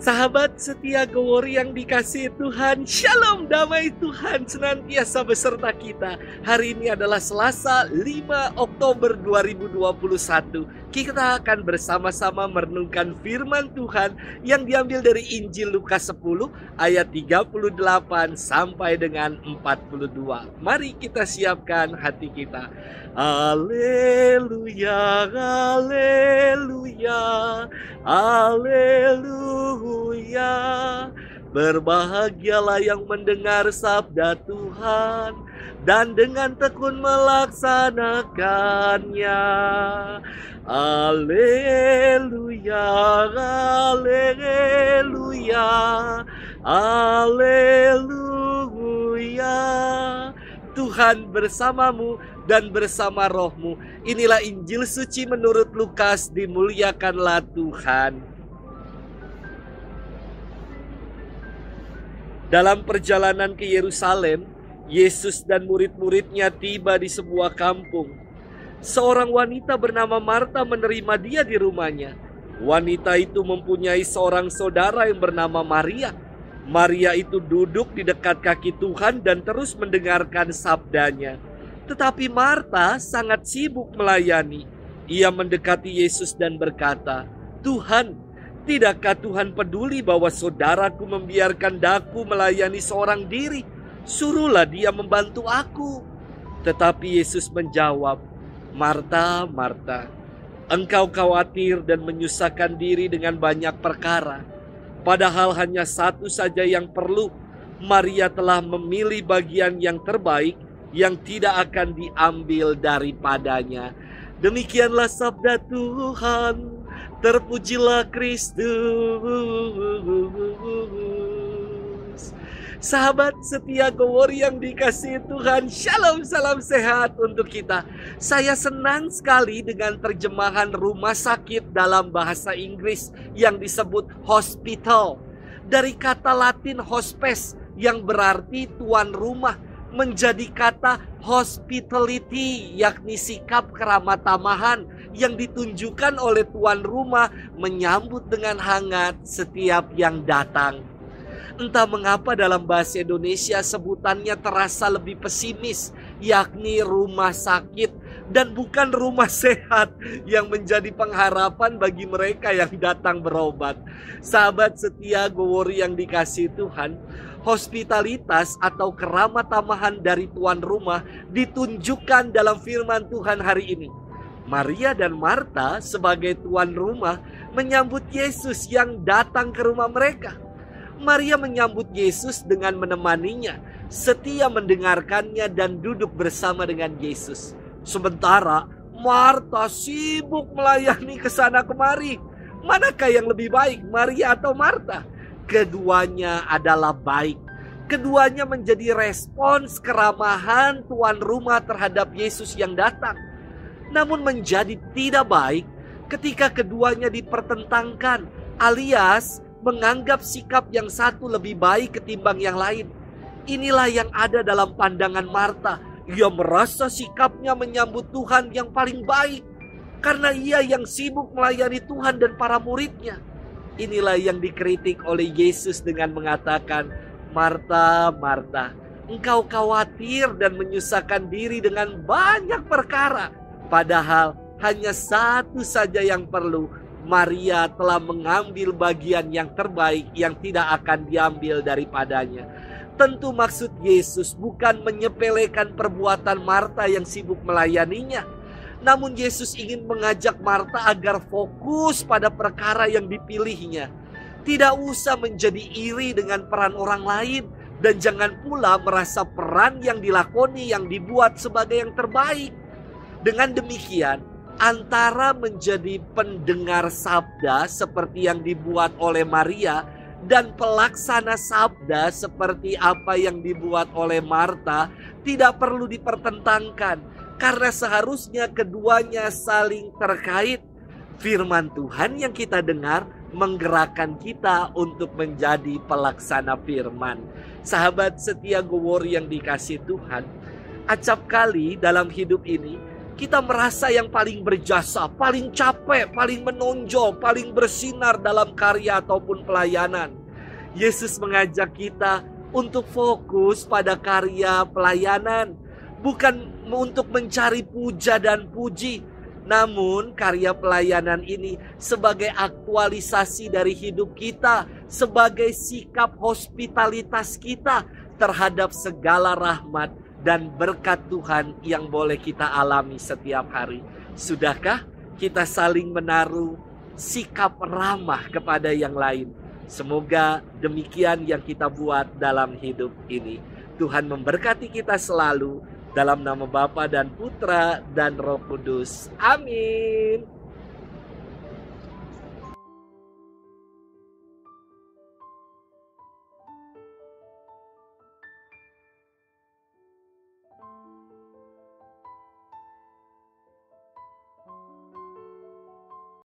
Sahabat setia Gowori yang dikasihi Tuhan, Shalom, damai Tuhan senantiasa beserta kita. Hari ini adalah Selasa 5 Oktober 2021. Kita akan bersama-sama merenungkan firman Tuhan yang diambil dari Injil Lukas 10 ayat 38 sampai dengan 42. Mari kita siapkan hati kita. Haleluya, haleluya, haleluya. Berbahagialah yang mendengar sabda Tuhan dan dengan tekun melaksanakannya. Haleluya, haleluya, haleluya. Tuhan bersamamu dan bersama rohmu. Inilah Injil suci menurut Lukas, dimuliakanlah Tuhan. Dalam perjalanan ke Yerusalem, Yesus dan murid-muridnya tiba di sebuah kampung. Seorang wanita bernama Marta menerima dia di rumahnya. Wanita itu mempunyai seorang saudara yang bernama Maria. Maria itu duduk di dekat kaki Tuhan dan terus mendengarkan sabdanya. Tetapi Marta sangat sibuk melayani. Ia mendekati Yesus dan berkata, "Tuhan, tidakkah Tuhan peduli bahwa saudaraku membiarkan daku melayani seorang diri? Suruhlah dia membantu aku." Tetapi Yesus menjawab, "Marta, Marta, engkau khawatir dan menyusahkan diri dengan banyak perkara. Padahal hanya satu saja yang perlu. Maria telah memilih bagian yang terbaik yang tidak akan diambil daripadanya." Demikianlah sabda Tuhan. Terpujilah Kristus. Sahabat setia Gowori yang dikasihi Tuhan, Shalom, salam sehat untuk kita. Saya senang sekali dengan terjemahan rumah sakit dalam bahasa Inggris yang disebut hospital. Dari kata Latin hospes yang berarti tuan rumah menjadi kata hospitality, yakni sikap keramah tamahan yang ditunjukkan oleh tuan rumah menyambut dengan hangat setiap yang datang. Entah mengapa dalam bahasa Indonesia sebutannya terasa lebih pesimis, yakni rumah sakit dan bukan rumah sehat yang menjadi pengharapan bagi mereka yang datang berobat. Sahabat setia Gowori yang dikasihi Tuhan, hospitalitas atau keramah tamahan dari tuan rumah ditunjukkan dalam firman Tuhan hari ini. Maria dan Marta sebagai tuan rumah menyambut Yesus yang datang ke rumah mereka. Maria menyambut Yesus dengan menemaninya, setia mendengarkannya dan duduk bersama dengan Yesus. Sementara Marta sibuk melayani ke sana kemari. Manakah yang lebih baik, Maria atau Marta? Keduanya adalah baik. Keduanya menjadi respons keramahan tuan rumah terhadap Yesus yang datang. Namun menjadi tidak baik ketika keduanya dipertentangkan, alias menganggap sikap yang satu lebih baik ketimbang yang lain. Inilah yang ada dalam pandangan Marta. Ia merasa sikapnya menyambut Tuhan yang paling baik karena ia yang sibuk melayani Tuhan dan para muridnya. Inilah yang dikritik oleh Yesus dengan mengatakan, "Marta, Marta, engkau khawatir dan menyusahkan diri dengan banyak perkara. Padahal hanya satu saja yang perlu. Maria telah mengambil bagian yang terbaik yang tidak akan diambil daripadanya." Tentu maksud Yesus bukan menyepelekan perbuatan Marta yang sibuk melayaninya. Namun Yesus ingin mengajak Marta agar fokus pada perkara yang dipilihnya. Tidak usah menjadi iri dengan peran orang lain. Dan jangan pula merasa peran yang dilakoni yang dibuat sebagai yang terbaik. Dengan demikian, antara menjadi pendengar sabda seperti yang dibuat oleh Maria dan pelaksana sabda seperti apa yang dibuat oleh Marta tidak perlu dipertentangkan, karena seharusnya keduanya saling terkait. Firman Tuhan yang kita dengar menggerakkan kita untuk menjadi pelaksana firman. Sahabat setia Gowori yang dikasihi Tuhan, acap kali dalam hidup ini kita merasa yang paling berjasa, paling capek, paling menonjol, paling bersinar dalam karya ataupun pelayanan. Yesus mengajak kita untuk fokus pada karya pelayanan, bukan untuk mencari puja dan puji. Namun karya pelayanan ini sebagai aktualisasi dari hidup kita, sebagai sikap hospitalitas kita terhadap segala rahmat dan berkat Tuhan yang boleh kita alami setiap hari. Sudahkah kita saling menaruh sikap ramah kepada yang lain? Semoga demikian yang kita buat dalam hidup ini. Tuhan memberkati kita selalu, dalam nama Bapa dan Putra dan Roh Kudus. Amin.